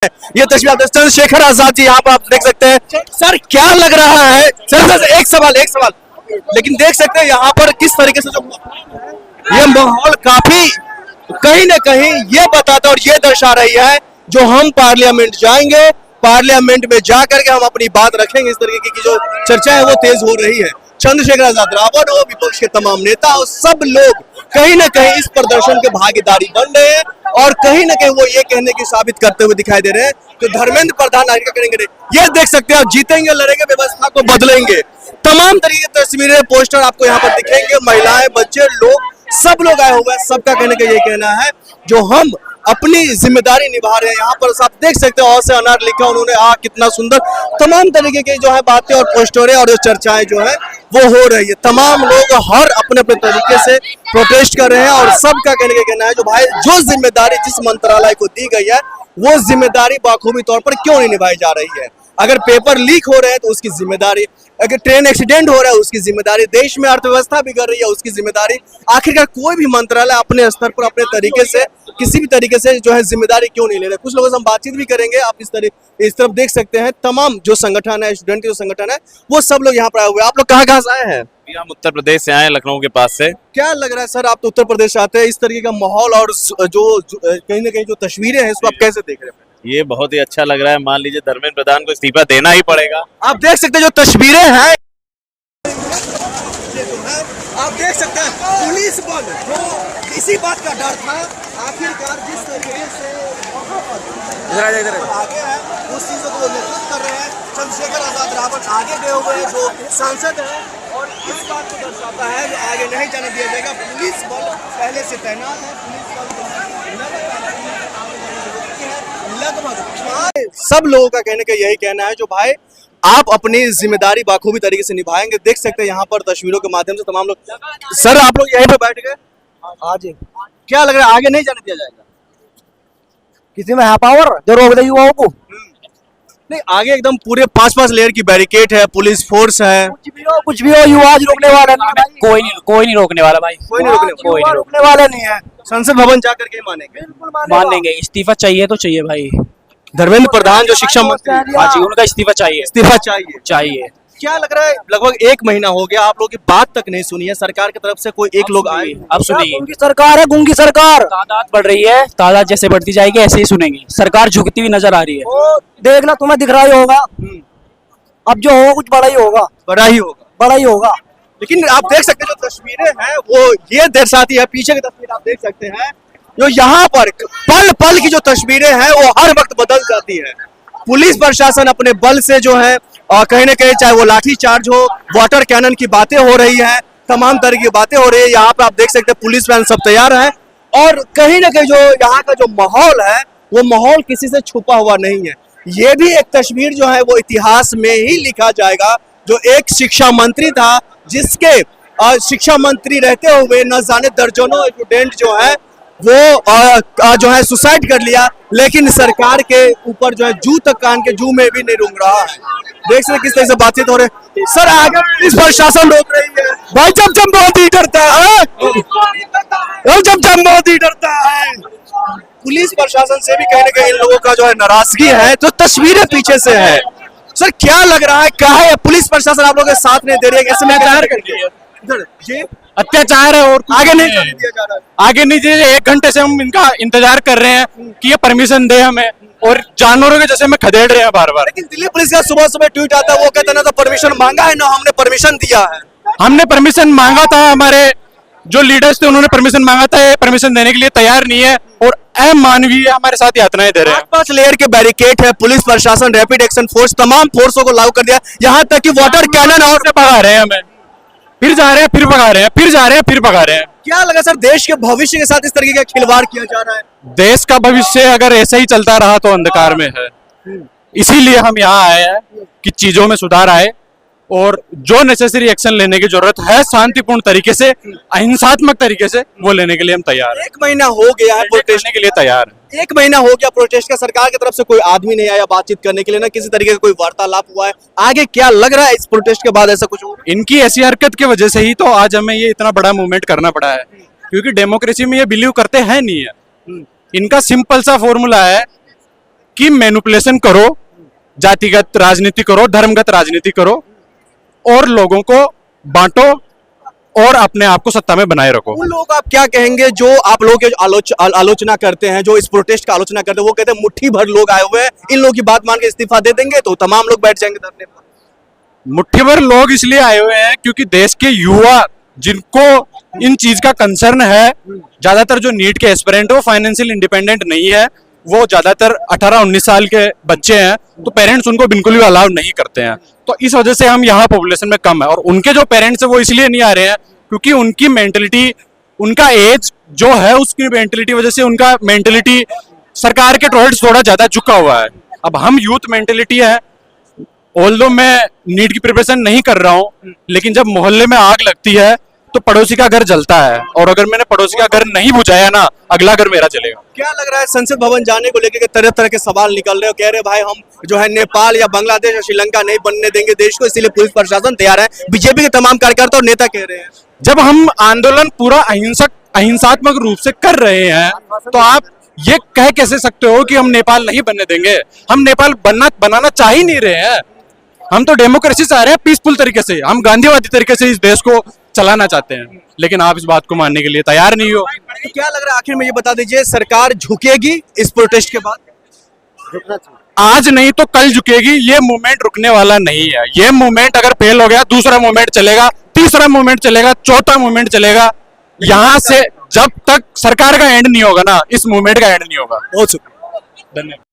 ये तस्वीर आप चंद्रशेखर आजाद जी यहाँ पर आप देख सकते हैं। सर क्या लग रहा है सर, एक सवाल लेकिन देख सकते हैं यहाँ पर किस तरीके से जो ये माहौल काफी कहीं ना कहीं ये बताता और ये दर्शा रही है जो हम पार्लियामेंट जाएंगे, पार्लियामेंट में जाकर के हम अपनी बात रखेंगे। इस तरीके की जो चर्चा है वो तेज हो रही है। चंद्रशेखर आजाद रावण और विपक्ष के तमाम नेता और सब लोग कहीं ना कहीं इस प्रदर्शन के भागीदारी बन रहे हैं और कहीं ना कहीं वो ये कहने की साबित करते हुए दिखाई दे रहे हैं तो धर्मेंद्र प्रधान आगे करेंगे नहीं। ये देख सकते हैं आप, जीतेंगे, लड़ेंगे, व्यवस्था को बदलेंगे। तमाम तरीके की तस्वीरें, पोस्टर आपको यहाँ पर दिखेंगे। महिलाएं, बच्चे, लोग, सब लोग आए हुए हैं। सबका कहने का ये कहना है जो हम अपनी जिम्मेदारी निभा रहे हैं। यहाँ पर आप देख सकते हैं, और से अनार लिखा उन्होंने, कितना सुंदर। तमाम तरीके की जो है बातें और पोस्टरें और जो चर्चाएं जो है वो हो रही है। तमाम लोग हर अपने अपने तरीके से प्रोटेस्ट कर रहे हैं और सबका कहने का कहना है जो भाई जो जिम्मेदारी जिस मंत्रालय को दी गई है वो जिम्मेदारी बाखूबी तौर पर क्यों नहीं निभाई जा रही है। अगर पेपर लीक हो रहे हैं तो उसकी जिम्मेदारी, अगर ट्रेन एक्सीडेंट हो रहा है उसकी जिम्मेदारी, देश में अर्थव्यवस्था बिगड़ रही है उसकी जिम्मेदारी। आखिरकार कोई भी मंत्रालय अपने स्तर पर अपने तरीके से किसी भी तरीके से जो है जिम्मेदारी क्यों नहीं ले रहे। कुछ लोगों से हम बातचीत भी करेंगे। आप इस तरफ देख सकते हैं तमाम जो संगठन है, स्टूडेंट जो संगठन है वो सब लोग यहाँ पर आए हुए हैं। आप लोग कहाँ से आए हैं? हम उत्तर प्रदेश से आए हैं, लखनऊ के पास से। क्या लग रहा है सर, आप तो उत्तर प्रदेश से आते हैं, इस तरीके का माहौल और जो कहीं ना कहीं जो तस्वीरें हैं इसको आप कैसे देख रहे हैं? ये बहुत ही अच्छा लग रहा है। मान लीजिए धर्मेंद्र प्रधान को इस्तीफा देना ही पड़ेगा। आप देख सकते हैं जो तस्वीरें हैं, आप देख सकते हैं पुलिस बल जो इसी बात का डर था, आखिरकार जिस तरीके से आगे है उस चीजों को नेतृत्व कर रहे हैं। चंद्रशेखर आजाद रावण आगे गए हुए हैं जो सांसद है और इस बात को दर्शाता है जो आगे नहीं जाने दिया जाएगा। पुलिस बल पहले से तैनात है। पुलिस बल लगभग सब लोगों का कहने का यही कहना है जो भाई आप अपनी जिम्मेदारी बाखूबी तरीके से निभाएंगे। देख सकते हैं यहाँ पर तस्वीरों के माध्यम से तमाम लोग। सर आप लोग यहीं पे बैठ गए आज, क्या लग रहा है आगे नहीं जाने दिया जाएगा? किसी में है पावर जो रोक दे युवाओं को? नहीं, आगे एकदम पूरे 5-5 लेयर की बैरिकेड है, पुलिस फोर्स है। कुछ भी हो युवा आज रोकने वाला नहीं है। कोई नहीं रोकने वाला भाई, कोई नहीं रोकने वाला नहीं है। संसद भवन जाकर के मानेंगे, मान लेंगे। इस्तीफा चाहिए तो चाहिए भाई। धर्मेंद्र प्रधान जो शिक्षा मंत्री, हाँ जी, उनका इस्तीफा चाहिए। क्या लग रहा है लगभग 1 महीना हो गया आप लोग की बात तक नहीं सुनी है सरकार की तरफ से, कोई एक लोग आए? अब सुनिए, गूंगी सरकार है, गूंगी सरकार। तादाद बढ़ रही है, तादाद जैसे बढ़ती जाएगी ऐसे ही सुनेंगे। सरकार झुकती हुई नजर आ रही है। देखना तुम्हें दिख रहा ही होगा, अब जो होगा कुछ बड़ा ही होगा। लेकिन आप देख सकते हैं जो तस्वीरें हैं वो ये दर्शाती है, पीछे की तस्वीर आप देख सकते हैं जो यहाँ पर पल पल की जो तस्वीरें हैं वो हर वक्त बदल जाती है। पुलिस प्रशासन अपने बल से जो है और कहीं ना कहीं चाहे वो लाठी चार्ज हो, वाटर कैनन की बातें हो रही है, तमाम तरह की बातें हो रही है। यहाँ पे आप देख सकते हैं पुलिस वैन सब तैयार है और कहीं ना कहीं जो यहाँ का जो माहौल है वो माहौल किसी से छुपा हुआ नहीं है। ये भी एक तस्वीर जो है वो इतिहास में ही लिखा जाएगा जो एक शिक्षा मंत्री था जिसके शिक्षा मंत्री रहते हुए न जाने दर्जनों स्टूडेंट जो है वो जो है सुसाइड कर लिया, लेकिन सरकार के ऊपर जो है जू तक कान के जू में भी नहीं रुक रहा है। देख सकते किस तरह से बातचीत हो रहे। सर आगे पुलिस प्रशासन रोक रही है भाई। जब मोदी डरता है, जब मोदी डरता है, पुलिस प्रशासन से भी कहीं ना कहीं इन लोगों का जो है नाराजगी है जो तस्वीरें पीछे से है। सर क्या लग रहा है, क्या है पुलिस प्रशासन आप लोगों के साथ नहीं दे रही है? जी अत्याचार है और आगे नहीं दिया जा रहा है। आगे नहीं दिया। 1 घंटे से हम इनका इंतजार कर रहे हैं कि ये परमिशन दे हमें, और जानवरों के जैसे हमें खदेड़ रहे हैं बार बार। लेकिन दिल्ली पुलिस का सुबह सुबह ट्वीट आता है वो कहते ना तो परमिशन मांगा है ना हमने परमिशन दिया है। हमने परमिशन मांगा था, हमारे जो लीडर्स थे उन्होंने परमिशन मांगा था, ये परमिशन देने के लिए तैयार नहीं है और अमानवीय हमारे साथ यातनाएं दे रहे हैं। 5 लेयर के बैरिकेड है, पुलिस प्रशासन, रैपिड एक्शन फोर्स, तमाम फोर्सों को लागू कर दिया, यहाँ तक कि वाटर कैनन और से भगा रहे हैं हमें, फिर जा रहे हैं फिर भगा रहे हैं, फिर जा रहे हैं फिर भगा रहे हैं। क्या लगा सर देश के भविष्य के साथ इस तरीके का खिलवाड़ किया जा रहा है? देश का भविष्य अगर ऐसे ही चलता रहा तो अंधकार में है। इसीलिए हम यहाँ आए हैं कि चीजों में सुधार आए और जो नेसेसरी एक्शन लेने की जरूरत है शांतिपूर्ण तरीके से, अहिंसात्मक तरीके से, वो लेने के लिए हम तैयार हैं। 1 महीना हो गया है प्रोटेस्ट के लिए तैयार है। 1 महीना हो गया प्रोटेस्ट का, सरकार की तरफ से कोई आदमी नहीं आया बातचीत करने के लिए, ना किसी तरीके का कोई वार्तालाप हुआ है। आगे क्या लग रहा है इस प्रोटेस्ट के बाद ऐसा कुछ होगा? इनकी ऐसी हरकत की वजह से ही तो आज हमें ये इतना बड़ा मूवमेंट करना पड़ा है, क्योंकि डेमोक्रेसी में ये बिलीव करते हैं नहीं है। इनका सिंपल सा फॉर्मूला है कि मैनिपुलेशन करो, जातिगत राजनीति करो, धर्मगत राजनीति करो और लोगों को बांटो और अपने आप को सत्ता में बनाए रखो। उन लोग आप क्या कहेंगे जो आप लोगों के आलोचना करते हैं, जो इस प्रोटेस्ट का आलोचना करते हैं, वो कहते हैं मुट्ठी भर लोग आए हुए हैं, इन लोगों की बात मान के इस्तीफा दे देंगे तो तमाम लोग बैठ जाएंगे धरने पर। मुट्ठी भर लोग इसलिए आए हुए हैं क्योंकि देश के युवा जिनको इन चीज का कंसर्न है, ज्यादातर जो नीट के एस्पिरेंट है वो फाइनेंशियल इंडिपेंडेंट नहीं है, वो ज्यादातर 18-19 साल के बच्चे हैं, तो पेरेंट्स उनको बिल्कुल भी अलाउ नहीं करते हैं। तो इस वजह से हम यहाँ पॉपुलेशन में कम है। और उनके जो पेरेंट्स है वो इसलिए नहीं आ रहे हैं क्योंकि उनकी मेंटलिटी, उनका एज जो है उसकी मेंटलिटी वजह से उनका मेंटलिटी सरकार के टॉयलेट्स थोड़ा ज्यादा झुका हुआ है। अब हम यूथ मेंटलिटी है, ऑल्दो मैं नीट की प्रिपरेशन नहीं कर रहा हूँ, लेकिन जब मोहल्ले में आग लगती है तो पड़ोसी का घर जलता है, और अगर मैंने पड़ोसी का घर नहीं बुझाया ना, अगला घर मेरा जलेगा। क्या लग रहा है संसद भवन जाने को लेकर तरह तरह के सवाल निकल रहे हो, कह रहे भाई हम जो है नेपाल या बांग्लादेश या श्रीलंका नहीं बनने देंगे देश को, इसीलिए पुलिस प्रशासन तैयार है, बीजेपी के तमाम कार्यकर्ता और नेता कह रहे हैं। जब हम आंदोलन पूरा अहिंसात्मक रूप से कर रहे हैं तो आप ये कह कैसे सकते हो कि हम नेपाल नहीं बनने देंगे? हम नेपाल बनाना चाह ही नहीं रहे हैं। हम तो डेमोक्रेसी चाह रहे हैं, पीसफुल तरीके से, हम गांधीवादी तरीके से इस देश को चलाना चाहते हैं, लेकिन आप इस बात को मानने के लिए तैयार नहीं हो। तो क्या लग रहा है आखिर में ये बता दीजिए, सरकार झुकेगी इस प्रोटेस्ट के बाद? आज नहीं तो कल झुकेगी, ये मूवमेंट रुकने वाला नहीं है। ये मूवमेंट अगर फेल हो गया, दूसरा मूवमेंट चलेगा, तीसरा मूवमेंट चलेगा, चौथा मूवमेंट चलेगा, यहाँ से जब तक सरकार का एंड नहीं होगा ना, इस मूवमेंट का एंड नहीं होगा। बहुत शुक्रिया, धन्यवाद।